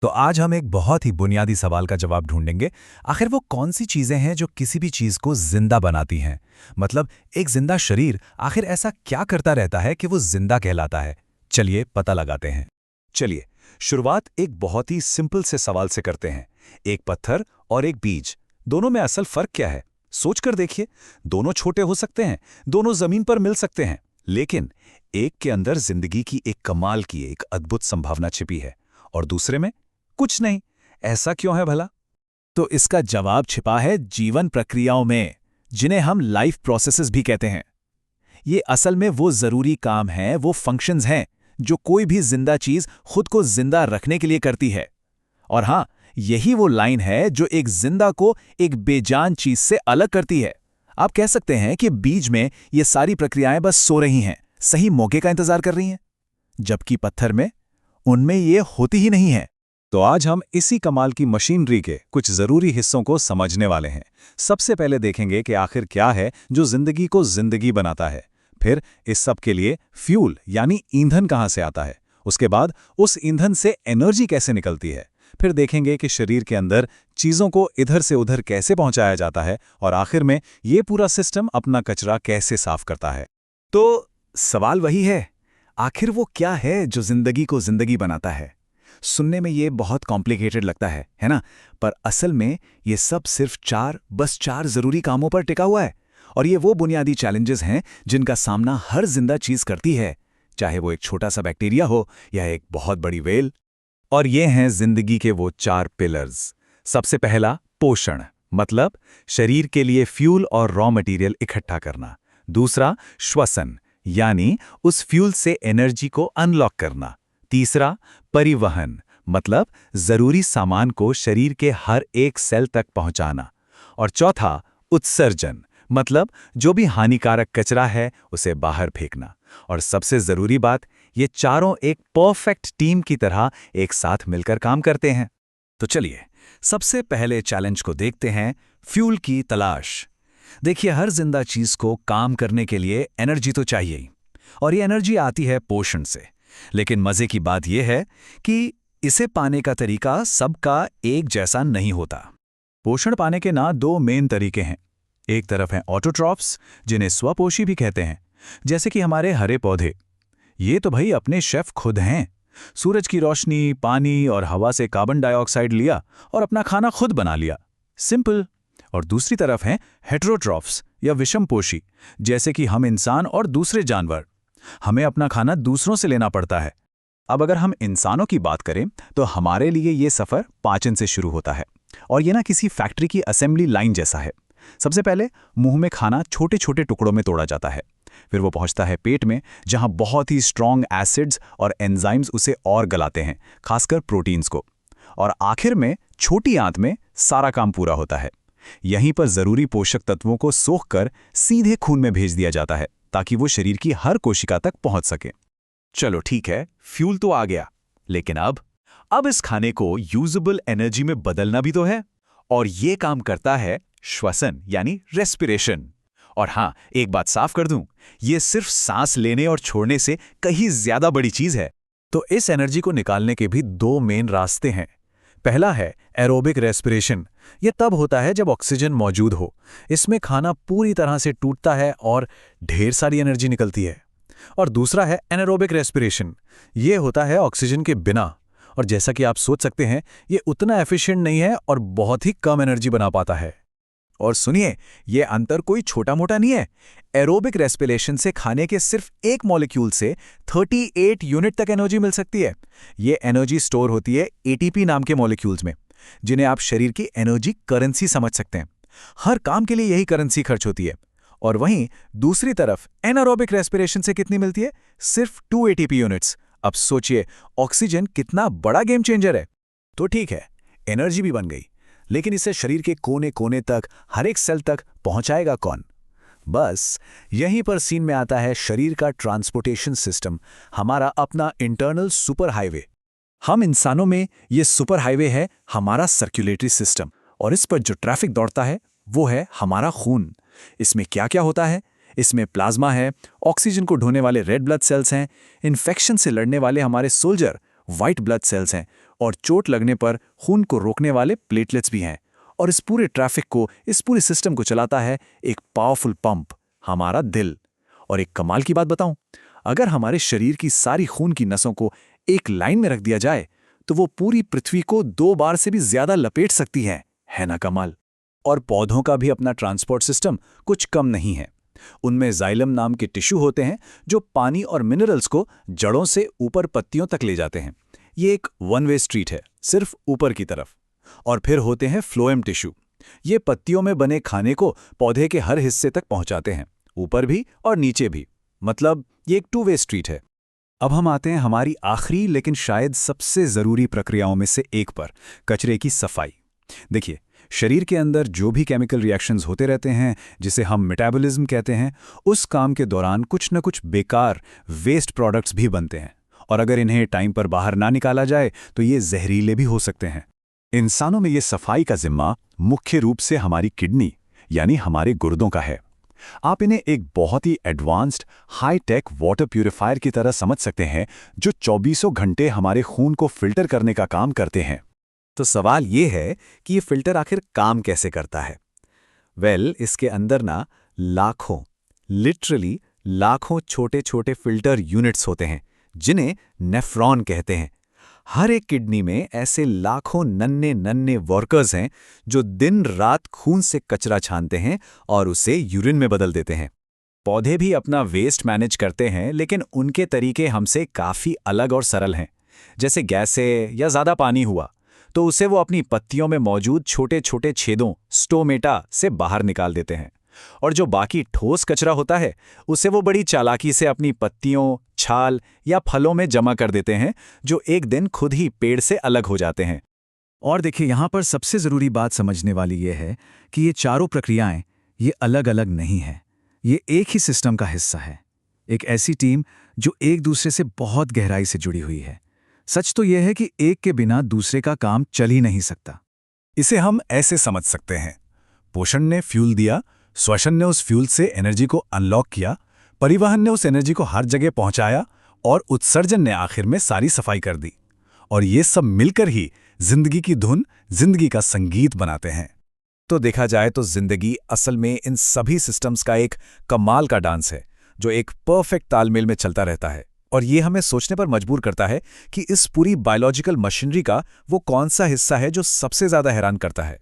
तो आज हम एक बहुत ही बुनियादी सवाल का जवाब ढूंढेंगे। आखिर वो कौन सी चीजें हैं जो किसी भी चीज को जिंदा बनाती हैं? मतलब एक जिंदा शरीर आखिर ऐसा क्या करता रहता है कि वो जिंदा कहलाता है? चलिए पता लगाते हैं। चलिए शुरुआत एक बहुत ही सिंपल से सवाल से करते हैं। एक पत्थर और एक बीज, दोनों में असल फर्क क्या है? सोचकर देखिए। दोनों छोटे हो सकते हैं, दोनों जमीन पर मिल सकते हैं, लेकिन एक के अंदर जिंदगी की एक कमाल की एक अद्भुत संभावना छिपी है और दूसरे में कुछ नहीं। ऐसा क्यों है भला? तो इसका जवाब छिपा है जीवन प्रक्रियाओं में, जिन्हें हम लाइफ प्रोसेसेस भी कहते हैं। ये असल में वो जरूरी काम हैं, वो फंक्शंस हैं जो कोई भी जिंदा चीज खुद को जिंदा रखने के लिए करती है। और हां, यही वो लाइन है जो एक जिंदा को एक बेजान चीज से अलग करती है। आप कह सकते हैं कि बीज में ये सारी प्रक्रियाएं बस सो रही हैं, सही मौके का इंतजार कर रही हैं, जबकि पत्थर में उनमें ये होती ही नहीं है। तो आज हम इसी कमाल की मशीनरी के कुछ जरूरी हिस्सों को समझने वाले हैं। सबसे पहले देखेंगे कि आखिर क्या है जो जिंदगी को जिंदगी बनाता है। फिर इस सब के लिए फ्यूल यानी ईंधन कहाँ से आता है। उसके बाद उस ईंधन से एनर्जी कैसे निकलती है। फिर देखेंगे कि शरीर के अंदर चीज़ों को इधर से उधर कैसे पहुंचाया जाता है और आखिर में ये पूरा सिस्टम अपना कचरा कैसे साफ करता है। तो सवाल वही है, आखिर वो क्या है जो जिंदगी को जिंदगी बनाता है? सुनने में ये बहुत कॉम्प्लिकेटेड लगता है ना? पर असल में ये सब सिर्फ बस चार जरूरी कामों पर टिका हुआ है। और ये वो बुनियादी चैलेंजेस हैं जिनका सामना हर जिंदा चीज करती है, चाहे वो एक छोटा सा बैक्टीरिया हो या एक बहुत बड़ी वेल। और ये हैं जिंदगी के वो 4 पिलर्स। सबसे पहला पोषण, मतलब शरीर के लिए फ्यूल और रॉ मटेरियल इकट्ठा करना। दूसरा श्वसन, यानी उस फ्यूल से एनर्जी को अनलॉक करना। तीसरा परिवहन, मतलब जरूरी सामान को शरीर के हर एक सेल तक पहुंचाना। और चौथा उत्सर्जन, मतलब जो भी हानिकारक कचरा है उसे बाहर फेंकना। और सबसे जरूरी बात, ये चारों एक परफेक्ट टीम की तरह एक साथ मिलकर काम करते हैं। तो चलिए सबसे पहले चैलेंज को देखते हैं, फ्यूल की तलाश। देखिए, हर जिंदा चीज को काम करने के लिए एनर्जी तो चाहिए ही, और ये एनर्जी आती है पोषण से। लेकिन मजे की बात यह है कि इसे पाने का तरीका सबका एक जैसा नहीं होता। पोषण पाने के ना 2 मेन तरीके हैं। एक तरफ हैं ऑटोट्रॉफ्स, जिन्हें स्वपोषी भी कहते हैं, जैसे कि हमारे हरे पौधे। ये तो भाई अपने शेफ खुद हैं। सूरज की रोशनी, पानी और हवा से कार्बन डाइऑक्साइड लिया और अपना खाना खुद बना लिया। सिंपल। और दूसरी तरफ हैं हेटेरोट्रॉफ्स या विषमपोषी, जैसे कि हम इंसान और दूसरे जानवर। हमें अपना खाना दूसरों से लेना पड़ता है। अब अगर हम इंसानों की बात करें तो हमारे लिए ये सफ़र पाचन से शुरू होता है, और ये ना किसी फैक्ट्री की असेंबली लाइन जैसा है। सबसे पहले मुंह में खाना छोटे छोटे टुकड़ों में तोड़ा जाता है, फिर वो पहुंचता है पेट में, जहां बहुत ही स्ट्रॉन्ग एसिड्स और एंजाइम्स उसे और गलाते हैं, खासकर प्रोटीन्स को। और आखिर में छोटी आंत में सारा काम पूरा होता है। यहीं पर जरूरी पोषक तत्वों को सोखकर सीधे खून में भेज दिया जाता है, ताकि वो शरीर की हर कोशिका तक पहुंच सके। चलो ठीक है, फ्यूल तो आ गया, लेकिन अब इस खाने को यूजेबल एनर्जी में बदलना भी तो है। और ये काम करता है श्वसन यानी रेस्पिरेशन। और हां, एक बात साफ कर दूं, ये सिर्फ सांस लेने और छोड़ने से कहीं ज्यादा बड़ी चीज है। तो इस एनर्जी को निकालने के भी 2 मेन रास्ते हैं। पहला है एरोबिक रेस्पिरेशन। यह तब होता है जब ऑक्सीजन मौजूद हो। इसमें खाना पूरी तरह से टूटता है और ढेर सारी एनर्जी निकलती है। और दूसरा है एनारोबिक रेस्पिरेशन। यह होता है ऑक्सीजन के बिना, और जैसा कि आप सोच सकते हैं, ये उतना एफिशिएंट नहीं है और बहुत ही कम एनर्जी बना पाता है। और सुनिए, यह अंतर कोई छोटा मोटा नहीं है। एरोबिक रेस्पिरेशन से खाने के सिर्फ एक मॉलिक्यूल से 38 यूनिट तक एनर्जी मिल सकती है। यह एनर्जी स्टोर होती है एटीपी नाम के मॉलिक्यूल्स में, जिन्हें आप शरीर की एनर्जी करेंसी समझ सकते हैं। हर काम के लिए यही करेंसी खर्च होती है। और वहीं दूसरी तरफ एनारोबिक रेस्पिरेशन से कितनी मिलती है? सिर्फ 2 एटीपी यूनिट्स। अब सोचिए, ऑक्सीजन कितना बड़ा गेम चेंजर है। तो ठीक है, एनर्जी भी बन गई, लेकिन इसे शरीर के कोने कोने तक, हर एक सेल तक पहुंचाएगा कौन? बस यहीं पर सीन में आता है शरीर का ट्रांसपोर्टेशन सिस्टम, हमारा अपना इंटरनल सुपर हाईवे। हम इंसानों में ये सुपर हाईवे है हमारा सर्कुलेटरी सिस्टम, और इस पर जो ट्रैफिक दौड़ता है वो है हमारा खून। इसमें क्या क्या होता है? इसमें प्लाज्मा है, ऑक्सीजन को ढोने वाले रेड ब्लड सेल्स हैं, इन्फेक्शन से लड़ने वाले हमारे सोल्जर व्हाइट ब्लड सेल्स हैं, और चोट लगने पर खून को रोकने वाले प्लेटलेट्स भी हैं। और इस पूरे ट्रैफिक को, इस पूरे सिस्टम को चलाता है एक पावरफुल पंप, हमारा दिल। और एक कमाल की बात बताऊं, अगर हमारे शरीर की सारी खून की नसों को एक लाइन में रख दिया जाए तो वो पूरी पृथ्वी को 2 बार से भी ज्यादा लपेट सकती है ना कमाल? और पौधों का भी अपना ट्रांसपोर्ट सिस्टम कुछ कम नहीं है। उनमें जाइलम नाम के टिश्यू होते हैं जो पानी और मिनरल्स को जड़ों से ऊपर पत्तियों तक ले जाते हैं। ये एक वन वे स्ट्रीट है, सिर्फ ऊपर की तरफ। और फिर होते हैं फ्लोएम टिश्यू। ये पत्तियों में बने खाने को पौधे के हर हिस्से तक पहुंचाते हैं, ऊपर भी और नीचे भी। मतलब ये एक 2 वे स्ट्रीट है। अब हम आते हैं हमारी आखिरी लेकिन शायद सबसे ज़रूरी प्रक्रियाओं में से एक पर, कचरे की सफाई। देखिए, शरीर के अंदर जो भी केमिकल रिएक्शंस होते रहते हैं, जिसे हम मेटाबॉलिज्म कहते हैं, उस काम के दौरान कुछ न कुछ बेकार वेस्ट प्रोडक्ट्स भी बनते हैं। और अगर इन्हें टाइम पर बाहर ना निकाला जाए तो ये जहरीले भी हो सकते हैं। इंसानों में ये सफाई का जिम्मा मुख्य रूप से हमारी किडनी यानी हमारे गुर्दों का है। आप इन्हें एक बहुत ही advanced high tech water purifier की तरह समझ सकते हैं, जो 24 घंटे हमारे खून को फिल्टर करने का काम करते हैं। तो सवाल ये है कि ये फिल्टर आखिर काम कैसे करता है? इसके अंदर ना लाखों, लिटरली लाखों छोटे छोटे फिल्टर यूनिट्स होते हैं, जिन्हें नेफ्रॉन कहते हैं। हर एक किडनी में ऐसे लाखों नन्हे नन्हे वर्कर्स हैं जो दिन रात खून से कचरा छानते हैं और उसे यूरिन में बदल देते हैं। पौधे भी अपना वेस्ट मैनेज करते हैं, लेकिन उनके तरीके हमसे काफ़ी अलग और सरल हैं। जैसे गैसें या ज़्यादा पानी हुआ तो उसे वो अपनी पत्तियों में मौजूद छोटे छोटे छेदों, स्टोमेटा, से बाहर निकाल देते हैं। और जो बाकी ठोस कचरा होता है उसे वो बड़ी चालाकी से अपनी पत्तियों, छाल या फलों में जमा कर देते हैं, जो एक दिन खुद ही पेड़ से अलग हो जाते हैं। और देखिए, यहाँ पर सबसे ज़रूरी बात समझने वाली ये है कि ये चारों प्रक्रियाएं ये अलग अलग नहीं हैं। ये एक ही सिस्टम का हिस्सा है, एक ऐसी टीम जो एक दूसरे से बहुत गहराई से जुड़ी हुई है। सच तो यह है कि एक के बिना दूसरे का काम चल ही नहीं सकता। इसे हम ऐसे समझ सकते हैं, पोषण ने फ्यूल दिया, श्वसन ने उस फ्यूल से एनर्जी को अनलॉक किया, परिवहन ने उस एनर्जी को हर जगह पहुंचाया, और उत्सर्जन ने आखिर में सारी सफाई कर दी। और ये सब मिलकर ही जिंदगी की धुन, जिंदगी का संगीत बनाते हैं। तो देखा जाए तो जिंदगी असल में इन सभी सिस्टम्स का एक कमाल का डांस है, जो एक परफेक्ट तालमेल में चलता रहता है। और ये हमें सोचने पर मजबूर करता है कि इस पूरी बायोलॉजिकल मशीनरी का वो कौन सा हिस्सा है जो सबसे ज्यादा हैरान करता है।